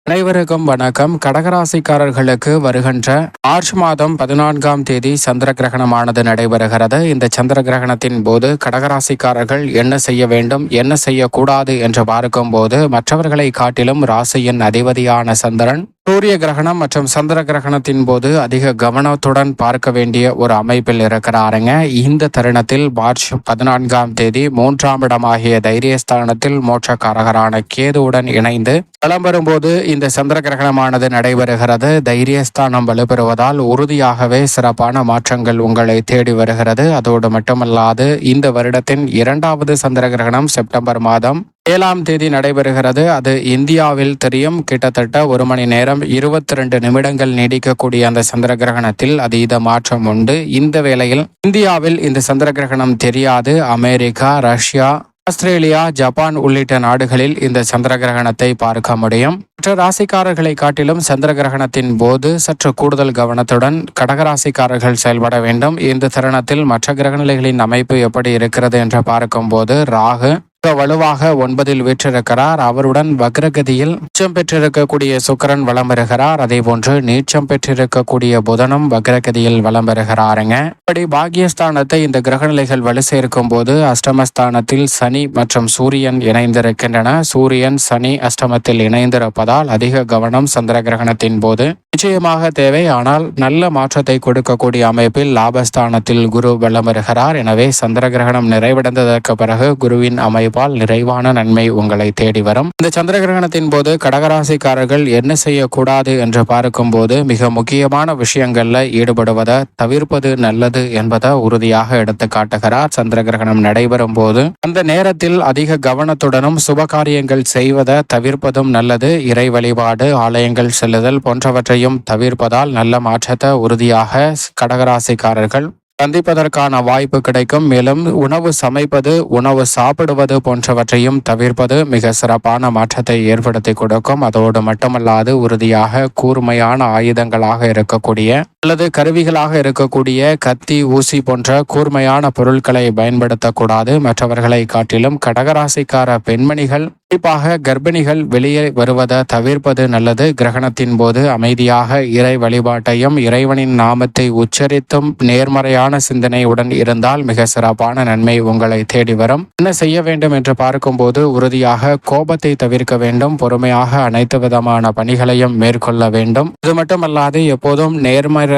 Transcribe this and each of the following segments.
அனைவருக்கும் வணக்கம். கடகராசிக்காரர்களுக்கு வருகின்ற மார்ச் மாதம் 14ஆம் தேதி சந்திர கிரகணமானது நடைபெறுகிறது. இந்த சந்திர கிரகணத்தின் போது கடகராசிக்காரர்கள் என்ன செய்ய வேண்டும், என்ன செய்யக்கூடாது என்று பார்க்கும் போது மற்றவர்களை காட்டிலும் ராசியின் அதிபதியான சந்திரன் சூரிய கிரகணம் மற்றும் சந்திர கிரகணத்தின் போது அதிக கவனத்துடன் பார்க்க வேண்டிய ஒரு அமைப்பில் இருக்கிறாருங்க. இந்த தருணத்தில் மார்ச் 14ஆம் தேதி 3ஆம் இடமாகிய தைரியஸ்தானத்தில் மோட்சக்காரகரான கேதுவுடன் இணைந்து வலம் வரும்போது இந்த சந்திர கிரகணமானது நடைபெறுகிறது. தைரியஸ்தானம் வலுப்பெறுவதால் உறுதியாகவே சிறப்பான மாற்றங்கள் உங்களை தேடி வருகிறது. அதோடு மட்டுமல்லாது இந்த வருடத்தின் 2வது சந்திர கிரகணம் செப்டம்பர் மாதம் 7ஆம் தேதி நடைபெறுகிறது. அது இந்தியாவில் தெரியும். கிட்டத்தட்ட 1 மணி நேரம் 22 நிமிடங்கள் நீடிக்கக்கூடிய அந்த சந்திர கிரகணத்தில் அதீத மாற்றம் உண்டு. இந்த வேளையில் இந்தியாவில் இந்த சந்திர கிரகணம் தெரியாது. அமெரிக்கா, ரஷ்யா, ஆஸ்திரேலியா, ஜப்பான் உள்ளிட்ட நாடுகளில் இந்த சந்திர கிரகணத்தை பார்க்க முடியும். மற்ற ராசிக்காரர்களை காட்டிலும் சந்திர கிரகணத்தின் போது சற்று கூடுதல் கவனத்துடன் கடகராசிக்காரர்கள் செயல்பட வேண்டும். இந்த தருணத்தில் மற்ற கிரகநிலைகளின் அமைப்பு எப்படி இருக்கிறது என்று பார்க்கும் போது ராகு வலுவாக 9இல் வீற்றிருக்கிறார். அவருடன் வக்ரகதியில் உச்சம் பெற்றிருக்கக்கூடிய சுக்கிரன் வலம் பெறுகிறார். அதே போன்று நீச்சம் பெற்றிருக்கக்கூடிய புதனும் வக்ரகதியில் வலம் பெறுகிறாருங்க. இப்படி பாக்கியஸ்தானத்தை இந்த கிரகநிலைகள் வலு சேர்க்கும் போது அஷ்டமஸ்தானத்தில் சனி மற்றும் சூரியன் இணைந்திருக்கின்றன. சூரியன் சனி அஷ்டமத்தில் இணைந்திருப்பதால் அதிக கவனம் சந்திர கிரகணத்தின் போது நிச்சயமாக தேவை. ஆனால் நல்ல மாற்றத்தை கொடுக்கக்கூடிய அமைப்பில் லாபஸ்தானத்தில் குரு வலம் வருகிறார். எனவே சந்திர கிரகணம் நிறைவடைந்ததற்கு பிறகு குருவின் அமைப்பால் நிறைவான நன்மை உங்களை தேடி வரும். இந்த சந்திர கிரகணத்தின் போது கடகராசிக்காரர்கள் என்ன செய்யக்கூடாது என்று பார்க்கும் போது மிக முக்கியமான விஷயங்கள்ல ஈடுபடுவதை தவிர்ப்பது நல்லது என்பதை உறுதியாக எடுத்து காட்டுகிறார். சந்திர கிரகணம் நடைபெறும் போது அந்த நேரத்தில் அதிக கவனத்துடனும் சுபகாரியங்கள் செய்வதை தவிர்ப்பதும் நல்லது. இறை வழிபாடு, ஆலயங்கள் செல்லுதல் போன்றவற்றையும் தவிர்ப்பதால் நல்ல மாற்றத்தை உறுதியாக கடகராசிக்காரர்கள் சந்திப்பதற்கான வாய்ப்பு கிடைக்கும். மேலும் உணவு சமைப்பது, உணவு சாப்பிடுவது போன்றவற்றையும் தவிர்ப்பது மிக சிறப்பான மாற்றத்தை ஏற்படுத்தி கொடுக்கும். அதோடு மட்டுமல்லாது உறுதியாக கூர்மையான ஆயுதங்களாக இருக்கக்கூடிய அல்லது கருவிகளாக இருக்கக்கூடிய கத்தி, ஊசி போன்ற கூர்மையான பொருட்களை பயன்படுத்தக்கூடாது. மற்றவர்களை காட்டிலும் கடகராசிக்கார பெண்மணிகள், குறிப்பாக கர்ப்பிணிகள் வெளியே வருவதை தவிர்ப்பது நல்லது. கிரகணத்தின் போது அமைதியாக இறை வழிபாட்டையும் இறைவனின் நாமத்தை உச்சரித்தும் நேர்மறையான சிந்தனையுடன் இருந்தால் மிக சிறப்பான நன்மை உங்களை தேடி வரும். என்ன செய்ய வேண்டும் என்று பார்க்கும்போது உறுதியாக கோபத்தை தவிர்க்க வேண்டும். பொறுமையாக அனைத்து விதமான பணிகளையும் மேற்கொள்ள வேண்டும். இது மட்டுமல்லாது எப்போதும் நேர்மறையான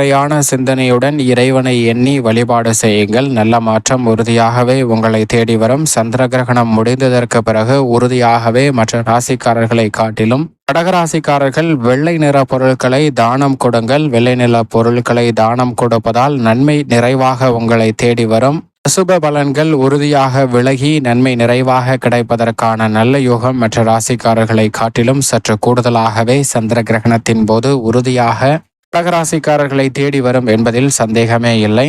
சிந்தனையுடன் இறைவனை எண்ணி வழிபாடு செய்யுங்கள். நல்ல மாற்றம் உறுதியாகவே உங்களை தேடி வரும். சந்திர கிரகணம் முடிந்ததற்கு பிறகு உறுதியாகவே மற்ற ராசிக்காரர்களை காட்டிலும் கடகராசிக்காரர்கள் வெள்ளை நிற பொருட்களை தானம் கொடுங்கள். வெள்ளை நிற பொருட்களை தானம் கொடுப்பதால் நன்மை நிறைவாக உங்களை தேடி வரும். அசுப பலன்கள் உறுதியாக விலகி நன்மை நிறைவாக கிடைப்பதற்கான நல்ல யோகம் மற்ற ராசிக்காரர்களை காட்டிலும் சற்று கூடுதலாகவே சந்திர கிரகணத்தின் போது உறுதியாக கடகராசிக்காரர்களை தேடி வரும் என்பதில் சந்தேகமே இல்லை.